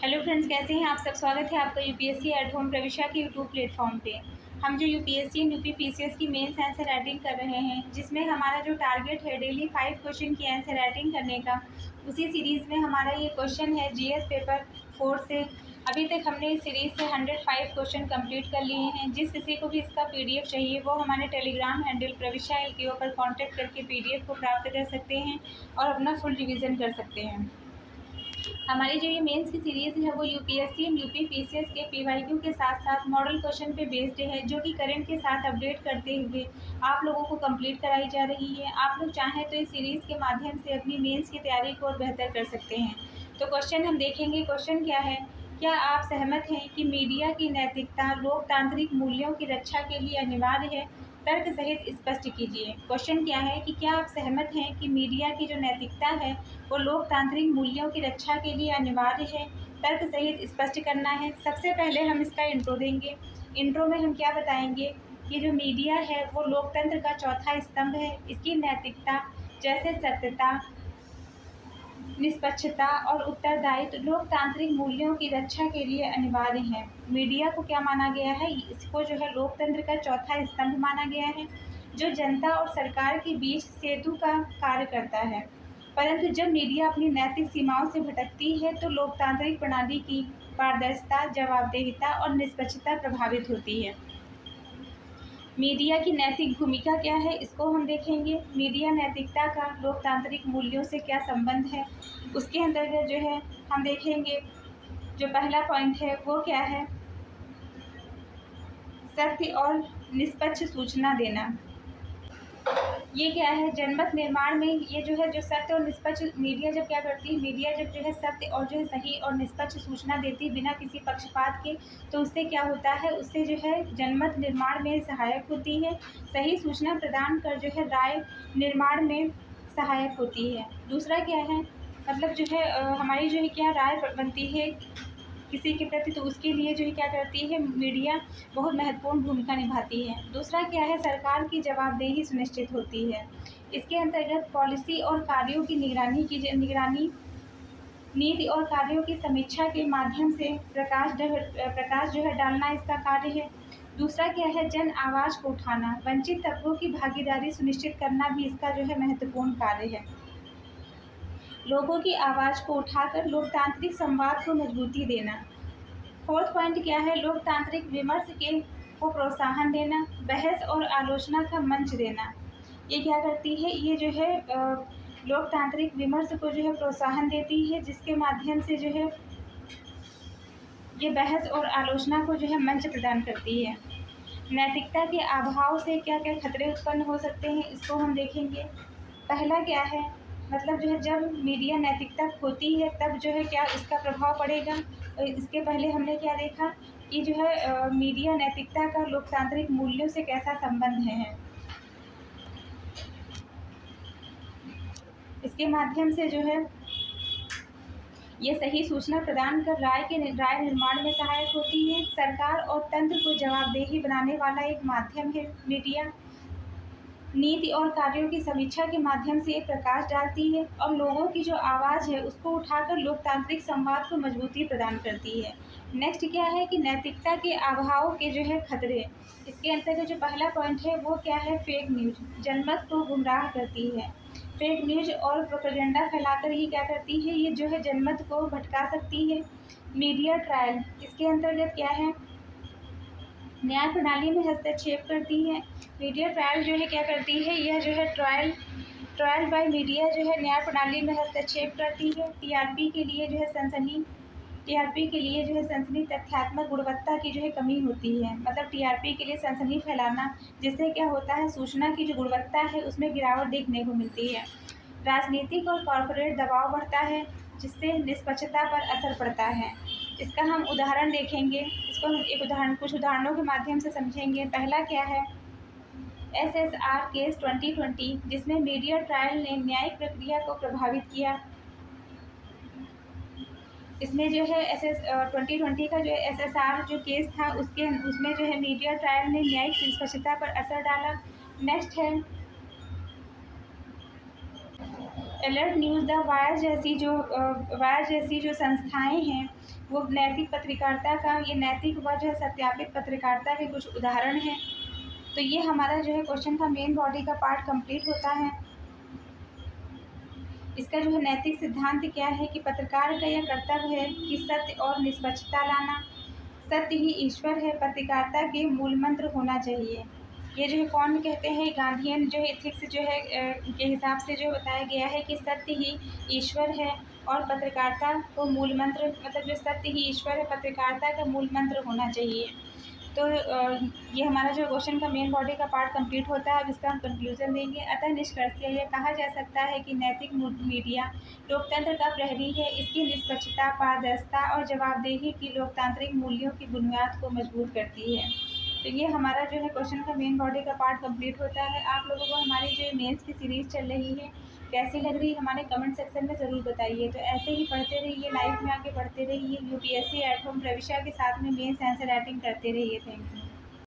Hello friends, कैसे हैं आप सब। स्वागत है आपका यूपीएससी एट होम प्रविशा के यूट्यूब प्लेटफॉर्म पे। हम जो यूपीएससी एंड यूपी पीसीएस की मेंस आंसर राइटिंग कर रहे हैं, जिसमें हमारा जो टारगेट है डेली 5 क्वेश्चन की आंसर राइटिंग करने का, उसी सीरीज़ में हमारा ये क्वेश्चन है जीएस पेपर 4 से। अभी तक हमने इस सीरीज़ से 105 क्वेश्चन कंप्लीट कर लिए हैं। जिस किसी को भी इसका पीडीएफ चाहिए वो हमारे टेलीग्राम हैंडल प्रविशा LKO पर कॉन्टैक्ट करके पीडीएफ को प्राप्त कर सकते हैं और अपना फुल रिविज़न कर सकते हैं। हमारी जो ये मेंस की सीरीज़ है वो यूपीएससी एंड यूपी पीसीएस के पीवाईक्यू के साथ साथ मॉडल क्वेश्चन पे बेस्ड है, जो कि करंट के साथ अपडेट करते हुए आप लोगों को कंप्लीट कराई जा रही है। आप लोग चाहें तो इस सीरीज़ के माध्यम से अपनी मेंस की तैयारी को और बेहतर कर सकते हैं। तो क्वेश्चन हम देखेंगे। क्वेश्चन क्या है, क्या आप सहमत हैं कि मीडिया की नैतिकता लोकतांत्रिक मूल्यों की रक्षा के लिए अनिवार्य है? तर्क सहित स्पष्ट कीजिए। क्वेश्चन क्या है कि क्या आप सहमत हैं कि मीडिया की जो नैतिकता है वो लोकतांत्रिक मूल्यों की रक्षा के लिए अनिवार्य है? तर्क सहित स्पष्ट करना है। सबसे पहले हम इसका इंट्रो देंगे। इंट्रो में हम क्या बताएंगे कि जो मीडिया है वो लोकतंत्र का चौथा स्तंभ है। इसकी नैतिकता जैसे सत्यता, निष्पक्षता और उत्तरदायित्व लोकतांत्रिक मूल्यों की रक्षा के लिए अनिवार्य है। मीडिया को क्या माना गया है, इसको जो है लोकतंत्र का चौथा स्तंभ माना गया है, जो जनता और सरकार के बीच सेतु का कार्य करता है। परंतु जब मीडिया अपनी नैतिक सीमाओं से भटकती है तो लोकतांत्रिक प्रणाली की पारदर्शिता, जवाबदेहिता और निष्पक्षता प्रभावित होती है। मीडिया की नैतिक भूमिका क्या है, इसको हम देखेंगे। मीडिया नैतिकता का लोकतांत्रिक मूल्यों से क्या संबंध है, उसके अंतर्गत जो है हम देखेंगे। जो पहला पॉइंट है वो क्या है, सत्य और निष्पक्ष सूचना देना। ये क्या है, जनमत निर्माण में ये जो है जो सत्य और निष्पक्ष मीडिया जब क्या करती है, मीडिया जब जो है सत्य और जो है सही और निष्पक्ष सूचना देती है बिना किसी पक्षपात के, तो उससे क्या होता है, उससे जो है जनमत निर्माण में सहायक होती है। सही सूचना प्रदान कर जो है राय निर्माण में सहायक होती है। दूसरा क्या है, मतलब जो है हमारी जो है क्या राय बनती है किसी के प्रति, तो उसके लिए जो है क्या करती है, मीडिया बहुत महत्वपूर्ण भूमिका निभाती है। दूसरा क्या है, सरकार की जवाबदेही सुनिश्चित होती है। इसके अंतर्गत पॉलिसी और कार्यों की निगरानी नीति और कार्यों की समीक्षा के माध्यम से प्रकाश जो है डालना इसका कार्य है। दूसरा क्या है, जन आवाज़ को उठाना, वंचित तत्वों की भागीदारी सुनिश्चित करना भी इसका जो है महत्वपूर्ण कार्य है। लोगों की आवाज़ को उठाकर लोकतांत्रिक संवाद को मजबूती देना। फोर्थ पॉइंट क्या है, लोकतांत्रिक विमर्श को प्रोत्साहन देना, बहस और आलोचना का मंच देना। ये क्या करती है, ये जो है लोकतांत्रिक विमर्श को जो है प्रोत्साहन देती है, जिसके माध्यम से जो है ये बहस और आलोचना को जो है मंच प्रदान करती है। नैतिकता के अभाव से क्या क्या खतरे उत्पन्न हो सकते हैं, इसको हम देखेंगे। पहला क्या है, मतलब जो है जब मीडिया नैतिकता खोती है तब जो है क्या इसका प्रभाव पड़ेगा। इसके पहले हमने क्या देखा कि जो है मीडिया नैतिकता का लोकतांत्रिक मूल्यों से कैसा संबंध है। इसके माध्यम से जो है ये सही सूचना प्रदान कर राय निर्माण में सहायक होती है। सरकार और तंत्र को जवाबदेही बनाने वाला एक माध्यम है मीडिया। नीति और कार्यों की समीक्षा के माध्यम से प्रकाश डालती है और लोगों की जो आवाज़ है उसको उठाकर लोकतांत्रिक संवाद को मजबूती प्रदान करती है। नेक्स्ट क्या है कि नैतिकता के अभाव के जो है खतरे। इसके अंतर्गत जो पहला पॉइंट है वो क्या है, फेक न्यूज जनमत को गुमराह करती है। फेक न्यूज और प्रोपेगेंडा फैलाकर ही क्या करती है, ये जो है जनमत को भटका सकती है। मीडिया ट्रायल, इसके अंतर्गत क्या है, न्याय प्रणाली में हस्तक्षेप करती है। मीडिया ट्रायल जो है क्या करती है, यह जो है ट्रायल बाय मीडिया जो है न्याय प्रणाली में हस्तक्षेप करती है। टीआरपी के लिए जो है सनसनी तथ्यात्मक गुणवत्ता की जो है कमी होती है। मतलब टीआरपी के लिए सनसनी फैलाना, जिससे क्या होता है, सूचना की जो गुणवत्ता है उसमें गिरावट देखने को मिलती है। राजनीतिक और कॉरपोरेट दबाव बढ़ता है, जिससे निष्पक्षता पर असर पड़ता है। इसका हम उदाहरण देखेंगे। इसको हम कुछ उदाहरणों के माध्यम से समझेंगे। पहला क्या है, SSR केस 2020, जिसमें मीडिया ट्रायल ने न्यायिक प्रक्रिया को प्रभावित किया। इसमें जो है 2020 का जो SSR जो केस था उसमें जो है मीडिया ट्रायल ने न्यायिक निष्पक्षता पर असर डाला। नेक्स्ट है अलर्ट न्यूज़, द वायर जैसी जो संस्थाएं हैं वो नैतिक पत्रकारिता का, ये नैतिक व जो है सत्यापित पत्रकारिता के कुछ उदाहरण हैं। तो ये हमारा जो है क्वेश्चन का मेन बॉडी का पार्ट कंप्लीट होता है। इसका जो है नैतिक सिद्धांत क्या है कि पत्रकार का यह कर्तव्य है कि सत्य और निष्पक्षता लाना, सत्य ही ईश्वर है, पत्रकारिता के मूल मंत्र होना चाहिए। ये जो है कौन कहते हैं, गांधीयन जो है एथिक्स जो है के हिसाब से जो बताया गया है कि सत्य ही ईश्वर है और पत्रकारिता को मूल मंत्र, मतलब जो सत्य ही ईश्वर है पत्रकारिता का मूल मंत्र होना चाहिए। तो ये हमारा जो क्वेश्चन का मेन बॉडी का पार्ट कंप्लीट होता है। अब इसका हम कंक्लूजन देंगे। अतः निष्कर्ष यह कहा जा सकता है कि नैतिक मीडिया लोकतंत्र का प्रहरी है। इसकी निष्पक्षता, पारदर्शिता और जवाबदेही की लोकतांत्रिक मूल्यों की बुनियाद को मजबूत करती है। तो ये हमारा जो है क्वेश्चन का मेन बॉडी का पार्ट कंप्लीट होता है। आप लोगों को हमारी जो मेंस की सीरीज़ चल रही है कैसी लग रही है हमारे कमेंट सेक्शन में ज़रूर बताइए। तो ऐसे ही पढ़ते रहिए, लाइव में आके पढ़ते रहिए, यूपीएससी एट होम प्रविशा के साथ में मेंस आंसर राइटिंग करते रहिए। Thank you.